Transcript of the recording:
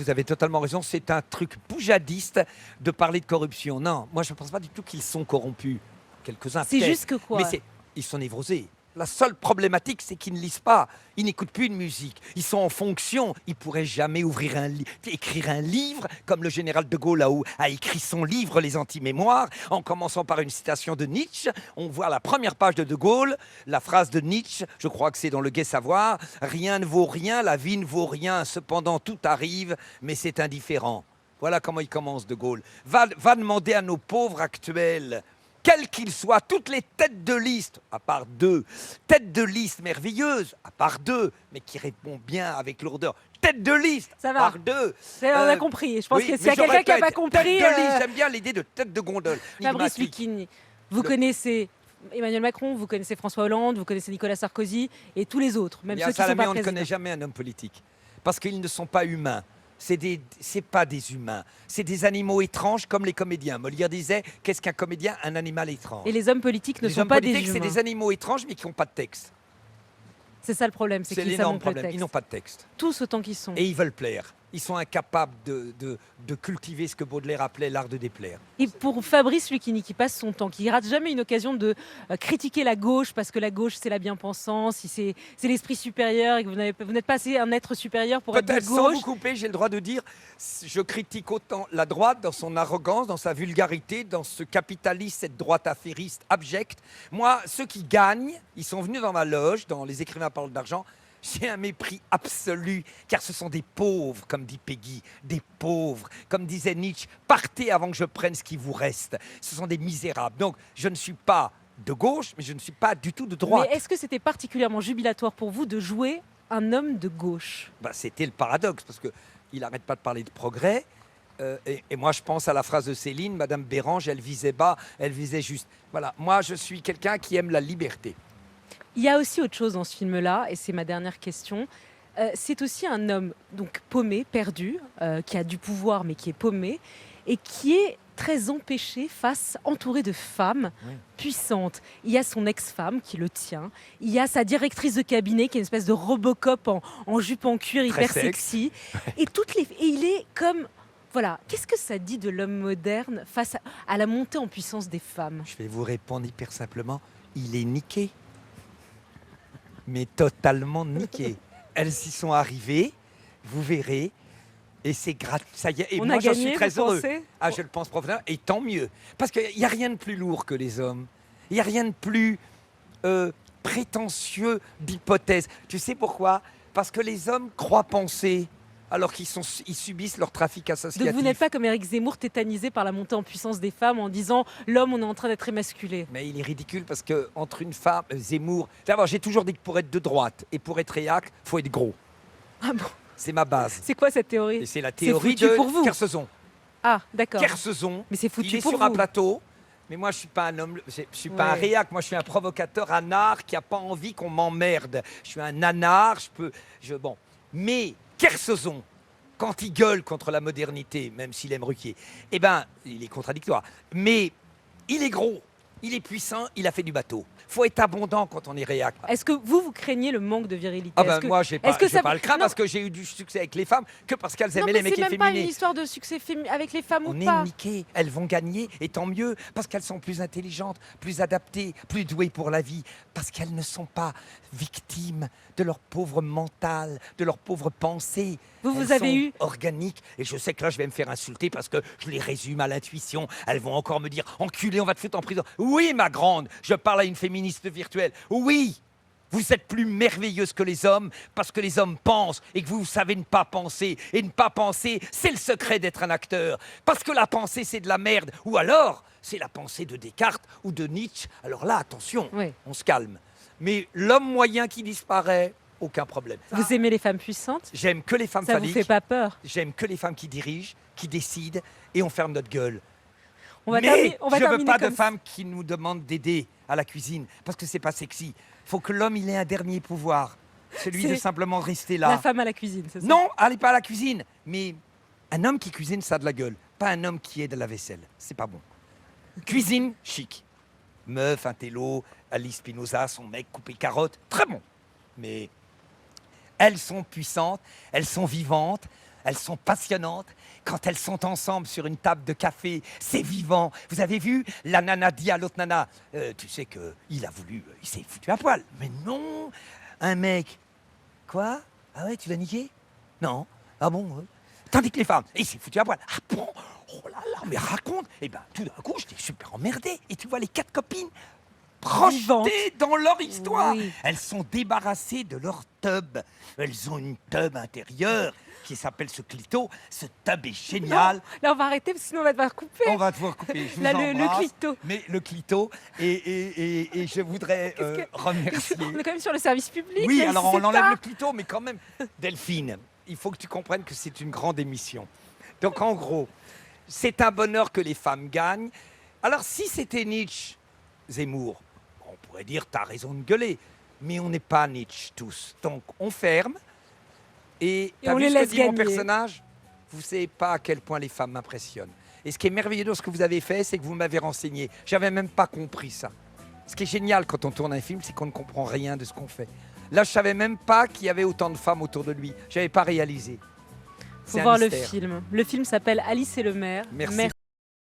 Vous avez totalement raison, c'est un truc boujadiste de parler de corruption. Non, moi je ne pense pas du tout qu'ils sont corrompus. Quelques-uns C'est peut-être. juste que quoi? Mais ils sont névrosés. La seule problématique, c'est qu'ils ne lisent pas. Ils n'écoutent plus de musique. Ils sont en fonction. Ils pourraient jamais écrire un livre comme le général de Gaulle a écrit son livre Les Anti-Mémoires, en commençant par une citation de Nietzsche. On voit la première page de Gaulle, la phrase de Nietzsche, je crois que c'est dans Le Gai Savoir, « Rien ne vaut rien, la vie ne vaut rien, cependant tout arrive, mais c'est indifférent ». Voilà comment il commence de Gaulle. Va demander à nos pauvres actuels, quels qu'ils soient, toutes les têtes de liste, à part deux, têtes de liste merveilleuses, à part deux, mais qui répondent bien avec lourdeur. Tête de liste, Ça à va. part deux. On a compris. Je pense oui, que s'il y mais a je quelqu'un qui n'a pas répète, compris... Tête de liste, j'aime bien l'idée de tête de gondole. Fabrice Enigmatique. Lucchini, vous connaissez Emmanuel Macron, vous connaissez François Hollande, vous connaissez Nicolas Sarkozy et tous les autres, même Bien, ceux qui ne sont Salamé, pas on ne présidents. connaît jamais un homme politique, parce qu'ils ne sont pas humains. C'est pas des humains, c'est des animaux étranges comme les comédiens. Molière disait, qu'est-ce qu'un comédien? Un animal étrange. Et les hommes politiques ne Les sont hommes pas des politiques, c'est humains. des animaux étranges, mais qui n'ont pas de texte. C'est ça le problème, c'est C'est qu'ils l'énorme savent le problème, texte. ils n'ont pas de texte. Tous autant qu'ils sont. Et ils veulent plaire. Ils sont incapables de cultiver ce que Baudelaire appelait l'art de déplaire. Et pour Fabrice Lucchini, qui passe son temps, qui rate jamais une occasion de critiquer la gauche, parce que la gauche c'est la bien-pensance, si c'est l'esprit supérieur et que vous n'êtes pas assez un être supérieur pour être de Peut-être, sans gauche. vous couper, j'ai le droit de dire, je critique autant la droite dans son arrogance, dans sa vulgarité, dans ce capitaliste, cette droite affairiste abjecte. Moi, ceux qui gagnent, ils sont venus dans ma loge, dans Les écrivains parlent d'argent. J'ai un mépris absolu, car ce sont des pauvres, comme dit Peggy, des pauvres. Comme disait Nietzsche, partez avant que je prenne ce qui vous reste. Ce sont des misérables. Donc, je ne suis pas de gauche, mais je ne suis pas du tout de droite. Mais est-ce que c'était particulièrement jubilatoire pour vous de jouer un homme de gauche? C'était le paradoxe, parce qu'il n'arrête pas de parler de progrès. Et moi, je pense à la phrase de Céline, Madame Bérange, elle visait bas, elle visait juste. Voilà, moi, je suis quelqu'un qui aime la liberté. Il y a aussi autre chose dans ce film-là, et c'est ma dernière question. C'est aussi un homme donc paumé, perdu, qui a du pouvoir mais qui est paumé, et qui est très empêché entouré de femmes puissantes. Il y a son ex-femme qui le tient, il y a sa directrice de cabinet qui est une espèce de Robocop en jupe en cuir Très hyper sexe. sexy. Et il est comme... Voilà, qu'est-ce que ça dit de l'homme moderne face à la montée en puissance des femmes? Je vais vous répondre hyper simplement, il est niqué. Mais totalement niqué. Elles y sont arrivées, vous verrez, et c'est gratuit. Ça y est, et On moi a j'en gagné, suis très vous heureux. pensez? Ah, je le pense profondément, et tant mieux. Parce qu'il n'y a rien de plus lourd que les hommes. Il n'y a rien de plus prétentieux d'hypothèse. Tu sais pourquoi? Parce que les hommes croient penser, alors qu'ils subissent leur trafic associatif. Donc vous n'êtes pas comme Éric Zemmour tétanisé par la montée en puissance des femmes en disant l'homme on est en train d'être émasculé. Mais il est ridicule parce que entre une femme, Zemmour. D'abord, j'ai toujours dit que pour être de droite et pour être réac, faut être gros. Ah bon? C'est ma base. C'est quoi cette théorie? Et c'est la théorie foutu de pour vous. Kersozon. Ah d'accord. Kersozon. Mais c'est foutu Il est pour sur vous. un plateau. Mais moi, je suis pas un homme, je suis pas un Ouais. réac. Moi, je suis un provocateur, un art qui a pas envie qu'on m'emmerde. Je suis un nanar. Bon. Mais Kersozon, quand il gueule contre la modernité, même s'il aime Ruquier, eh ben, il est contradictoire. Mais il est gros, il est puissant, il a fait du bateau. Faut être abondant quand on est réac. Est-ce que vous craignez le manque de virilité? Ah ben Est-ce que- moi, j'ai est-ce que ça- pas le craint Non. parce que j'ai eu du succès avec les femmes que parce qu'elles Non, aimaient mais les mecs c'est même pas une efféminés. histoire de succès avec les femmes On ou est pas. niqués, elles vont gagner, et tant mieux, parce qu'elles sont plus intelligentes, plus adaptées, plus douées pour la vie, parce qu'elles ne sont pas victimes de leur pauvre mental, de leur pauvre pensée. Vous Elles avez sont eu- organiques, et je sais que là je vais me faire insulter parce que je les résume à l'intuition. Elles vont encore me dire, enculé, on va te foutre en prison. Oui, ma grande, je parle à une féministe virtuelle. Oui, vous êtes plus merveilleuse que les hommes parce que les hommes pensent et que vous savez ne pas penser. Et ne pas penser, c'est le secret d'être un acteur. Parce que la pensée, c'est de la merde. Ou alors, c'est la pensée de Descartes ou de Nietzsche. Alors là, attention, Oui. on se calme. Mais l'homme moyen qui disparaît, aucun problème. Vous aimez les femmes puissantes? J'aime que les femmes Ça vous phalliques. fait pas peur? J'aime que les femmes qui dirigent, qui décident, et on ferme notre gueule. On va Mais on va je veux terminer pas de comme ça. femmes qui nous demandent d'aider à la cuisine, parce que c'est pas sexy. Faut que l'homme, il ait un dernier pouvoir, celui de C'est simplement rester La là. femme à la cuisine, c'est ça? Non, allez pas à la cuisine, mais un homme qui cuisine, ça a de la gueule. Pas un homme qui aide à la vaisselle, c'est pas bon. Cuisine, chic. Meuf, un télo, Alice Spinoza, son mec coupé carottes, très bon. Mais elles sont puissantes, elles sont vivantes, elles sont passionnantes. Quand elles sont ensemble sur une table de café, c'est vivant. Vous avez vu, la nana dit à l'autre nana, tu sais qu'il a voulu, il s'est foutu à poil. Mais non, un mec, quoi? Ah ouais, tu l'as niqué? Non. Ah bon? Tandis que les femmes, il s'est foutu à poil. Ah bon? Oh là là, mais raconte. Et bien, tout d'un coup, j'étais super emmerdé. Et tu vois les 4 copines projetées dans leur histoire. Oui. Elles sont débarrassées de leur tub. Elles ont une tub intérieure qui s'appelle ce clito. Ce tub est génial. Non, là, on va arrêter parce que sinon on va devoir couper. On va devoir couper. Je vous Là, le embrasse. clito. Mais le clito. Et je voudrais remercier. On est quand même sur le service public. Oui, même alors si on c'est enlève tard. le clito, mais quand même, Delphine, il faut que tu comprennes que c'est une grande émission. Donc en gros, c'est un bonheur que les femmes gagnent. Alors si c'était Nietzsche, Zemmour, on pourrait dire t'as raison de gueuler, mais on n'est pas Nietzsche tous. Donc on ferme et t'as on vu les ce que laisse dit mon gagner. personnage? Vous savez pas à quel point les femmes m'impressionnent. Et ce qui est merveilleux dans ce que vous avez fait, c'est que vous m'avez renseigné. J'avais même pas compris ça. Ce qui est génial quand on tourne un film, c'est qu'on ne comprend rien de ce qu'on fait. Là, je savais même pas qu'il y avait autant de femmes autour de lui. J'avais pas réalisé. Faut C'est un voir le mystère. film. Le film s'appelle Alice et le maire. Merci.